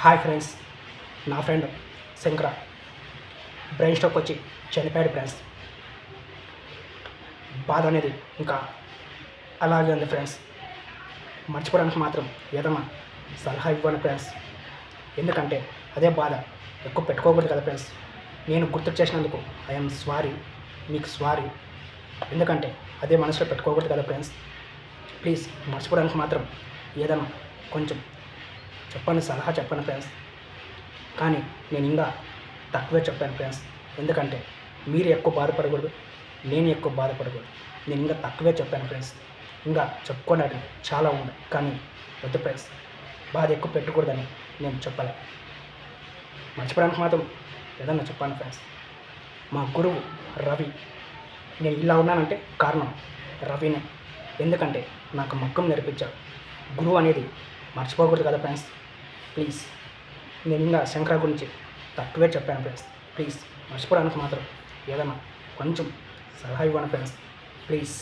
Hi friends, నా friend Shankara brain stroke వచ్చి చనిపోయాడు ఫ్రెండ్స్. బాధ అనేది ఇంకా అలాగే ఉంది ఫ్రెండ్స్. మర్చిపోవడానికి మాత్రం ఏదన్నా సలహా ఇవ్వండి ఫ్రెండ్స్. ఎందుకంటే అదే బాధ ఎక్కువ పెట్టుకోకూడదు కదా ఫ్రెండ్స్. నేను గుర్తు చేసినందుకు ఐఎమ్ సారీ, మీకు సారీ. ఎందుకంటే అదే మనసులో పెట్టుకోకూడదు కదా ఫ్రెండ్స్. ప్లీజ్ మర్చిపోవడానికి మాత్రం ఏదన్నా కొంచెం చెప్పండి, సలహా చెప్పండి ఫ్రెండ్స్. కానీ నేను ఇంకా తక్కువే చెప్పాను ఫ్రెండ్స్. ఎందుకంటే మీరు ఎక్కువ బాధపడకూడదు, నేను ఎక్కువ బాధపడకూడదు. నేను ఇంకా తక్కువే చెప్పాను ఫ్రెండ్స్. ఇంకా చెప్పుకోవడానికి చాలా ఉంది, కానీ వద్దు ఫ్రెండ్స్. బాధ ఎక్కువ పెట్టకూడదని నేను చెప్పాలి. మర్చిపోవడానికి మాత్రం ఏదన్నా చెప్పాను ఫ్రెండ్స్. మా గురువు రవి, నేను ఇలా ఉన్నానంటే కారణం రవినే. ఎందుకంటే నాకు మగ్గం నేర్పించాడు. గురువు అనేది మర్చిపోకూడదు కదా ఫ్రెండ్స్. ప్లీజ్, నేను ఇంకా శంకర గురించి తక్కువే చెప్పాను ఫ్రెండ్స్. ప్లీజ్ మర్చిపోవడానికి మాత్రం ఏదన్నా కొంచెం సలహా ఇవ్వండి ఫ్రెండ్స్. ప్లీజ్.